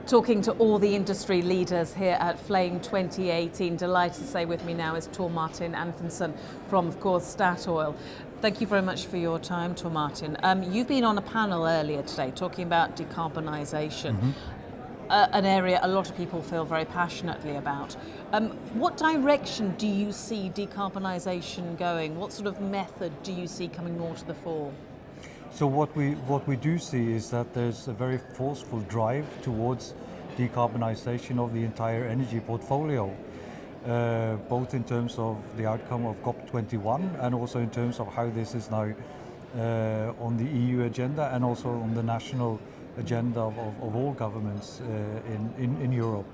talking to all the industry leaders here at Flame 2018. Delighted to say with me now is Tor Martin Anfinnsen from, of course, Statoil. Thank you very much for your time, Tor Martin. You've been on a panel earlier today talking about decarbonisation, an area a lot of people feel very passionately about. What direction do you see decarbonisation going? What sort of method do you see coming more to the fore? So what we do see is that there's a very forceful drive towards decarbonisation of the entire energy portfolio, both in terms of the outcome of COP21 and also in terms of how this is now on the EU agenda and also on the national agenda of all governments in Europe.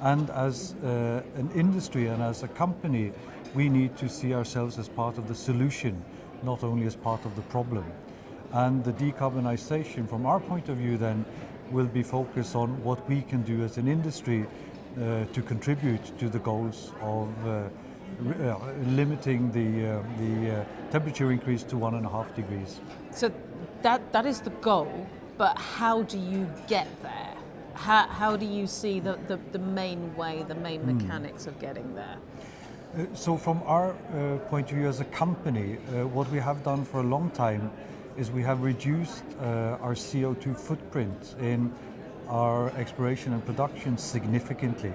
And as an industry and as a company, we need to see ourselves as part of the solution, not only as part of the problem. And the decarbonisation, from our point of view, then will be focused on what we can do as an industry to contribute to the goals of limiting the temperature increase to 1.5 degrees. So that is the goal, but how do you get there? How do you see the main way, the main mechanics of getting there? So from our point of view as a company, what we have done for a long time is we have reduced our CO2 footprint in our exploration and production significantly.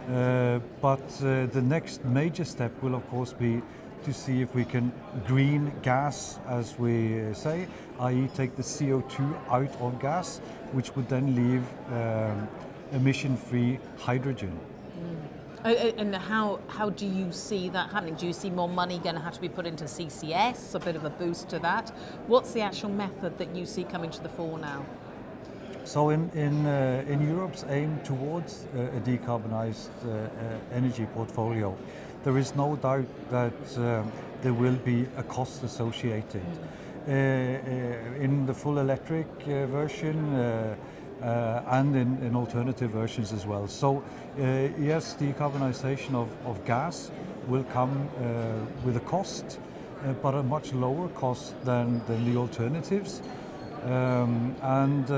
But the next major step will of course be to see if we can green gas, as we say, i.e. take the CO2 out of gas, which would then leave emission-free hydrogen. And how do you see that happening? Do you see more money going to have to be put into CCS, a bit of a boost to that? What's the actual method that you see coming to the fore now? So in Europe's aim towards a decarbonised energy portfolio, there is no doubt that there will be a cost associated. In the full electric version, and in alternative versions as well. So yes, decarbonisation of gas will come with a cost, but a much lower cost than the alternatives. And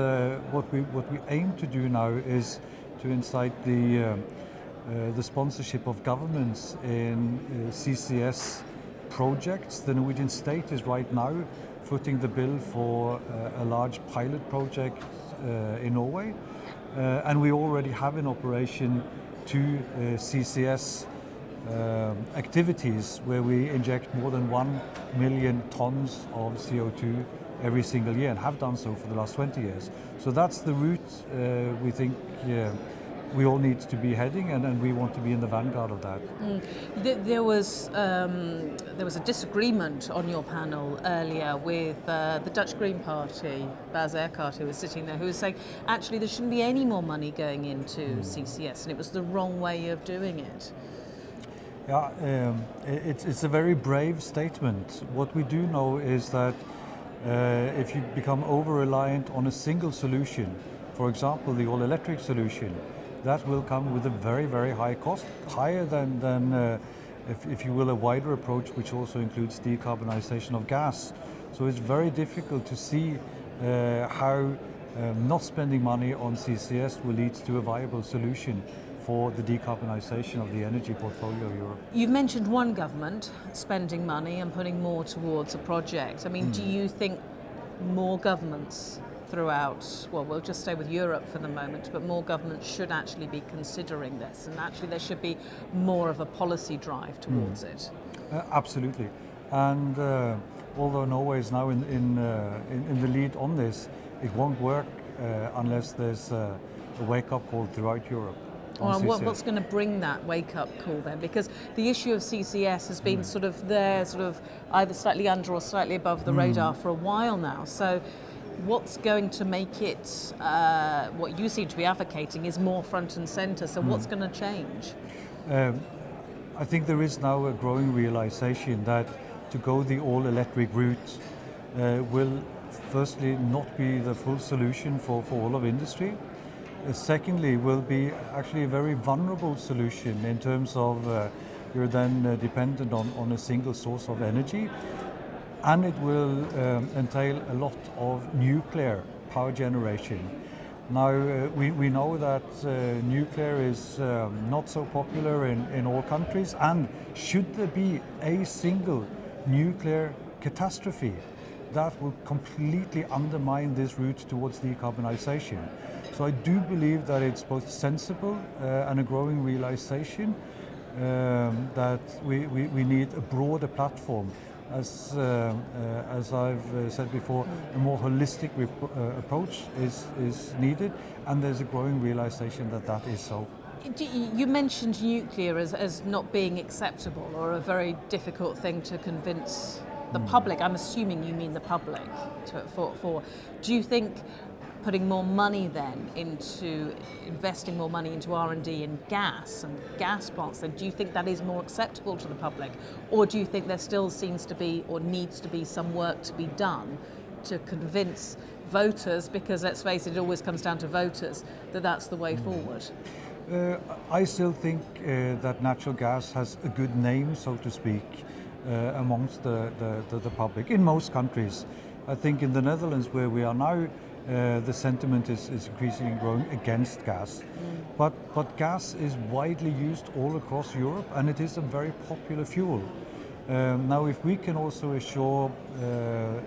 what we aim to do now is to incite the sponsorship of governments in CCS projects. The Norwegian state is right now footing the bill for a large pilot project in Norway, and we already have in operation 2 CCS activities where we inject more than 1 million tons of CO2 every single year and have done so for the last 20 years. So that's the route we think we all need to be heading, and we want to be in the vanguard of that. There was a disagreement on your panel earlier with the Dutch Green Party, Bas Eickhout, who was sitting there, who was saying actually there shouldn't be any more money going into CCS, and it was the wrong way of doing it. Yeah, it's a very brave statement. What we do know is that if you become over-reliant on a single solution, for example the all-electric solution, that will come with a very, very high cost, higher than if you will, a wider approach which also includes decarbonisation of gas. So it's very difficult to see how not spending money on CCS will lead to a viable solution for the decarbonisation of the energy portfolio of Europe. You've mentioned one government spending money and putting more towards a project. I mean, do you think more governments throughout, well, we'll just stay with Europe for the moment, but more governments should actually be considering this, and actually there should be more of a policy drive towards it? Absolutely. And although Norway is now in the lead on this, it won't work unless there's a wake-up call throughout Europe. Well, what's going to bring that wake-up call then? Because the issue of CCS has been sort of there, sort of either slightly under or slightly above the radar for a while now. So what's going to make it, what you seem to be advocating, is more front and centre. So what's going to change? I think there is now a growing realisation that to go the all-electric route will firstly not be the full solution for all of industry. Secondly, will be actually a very vulnerable solution in terms of you're then dependent on a single source of energy, and it will entail a lot of nuclear power generation. Now, we know that nuclear is not so popular in all countries, and should there be a single nuclear catastrophe, that will completely undermine this route towards decarbonization. So I do believe that it's both sensible and a growing realization that we need a broader platform. As I've said before, a more holistic approach is needed, and there's a growing realization that that is so. You mentioned nuclear as not being acceptable or a very difficult thing to convince the public. I'm assuming you mean the public. Do you think putting more money then into investing more money into R&D in gas and gas plants, then do you think that is more acceptable to the public, or do you think there still seems to be or needs to be some work to be done to convince voters, because let's face it, it always comes down to voters, that that's the way forward? I still think that natural gas has a good name, so to speak, amongst the public in most countries. I think in the Netherlands, where we are now, the sentiment is increasingly growing against gas. But gas is widely used all across Europe, and it is a very popular fuel. Now, if we can also assure the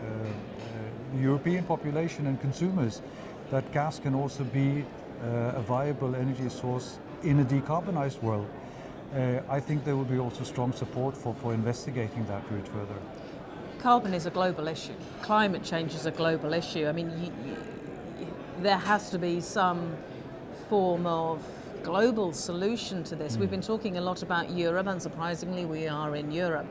European population and consumers that gas can also be a viable energy source in a decarbonized world, I think there will be also strong support for investigating that route further. Carbon is a global issue. Climate change is a global issue. I mean, there has to be some form of global solution to this. We've been talking a lot about Europe, and surprisingly we are in Europe.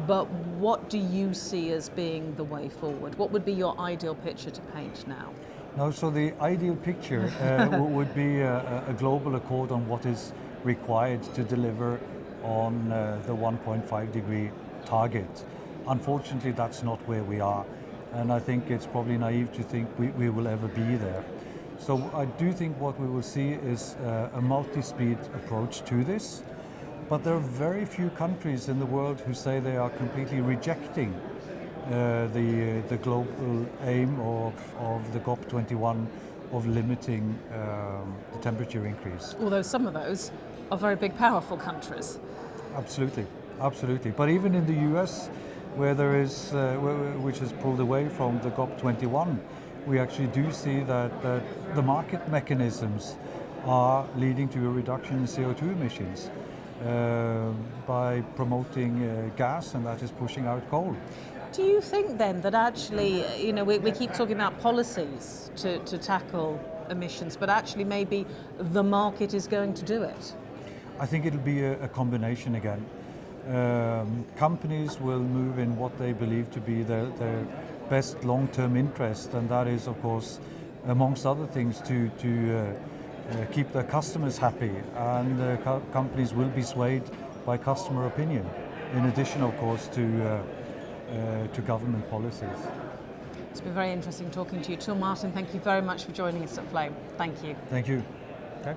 But what do you see as being the way forward? What would be your ideal picture to paint now? No, so the ideal picture would be a global accord on what is required to deliver on the 1.5 degree target. Unfortunately, that's not where we are, and I think it's probably naive to think we will ever be there. So I do think what we will see is a multi-speed approach to this, but there are very few countries in the world who say they are completely rejecting the global aim of the COP21 of limiting the temperature increase. Although some of those are very big, powerful countries. Absolutely, absolutely. But even in the US, where there is, which has pulled away from the COP21, we actually do see that the market mechanisms are leading to a reduction in CO2 emissions by promoting gas, and that is pushing out coal. Do you think then that actually, we keep talking about policies to tackle emissions, but actually maybe the market is going to do it? I think it'll be a combination again. Companies will move in what they believe to be their best long-term interest, and that is, of course, amongst other things, to keep their customers happy, and companies will be swayed by customer opinion, in addition, of course, to government policies. It's been very interesting talking to you. Tor Martin, thank you very much for joining us at Flame. Thank you. Thank you. Okay.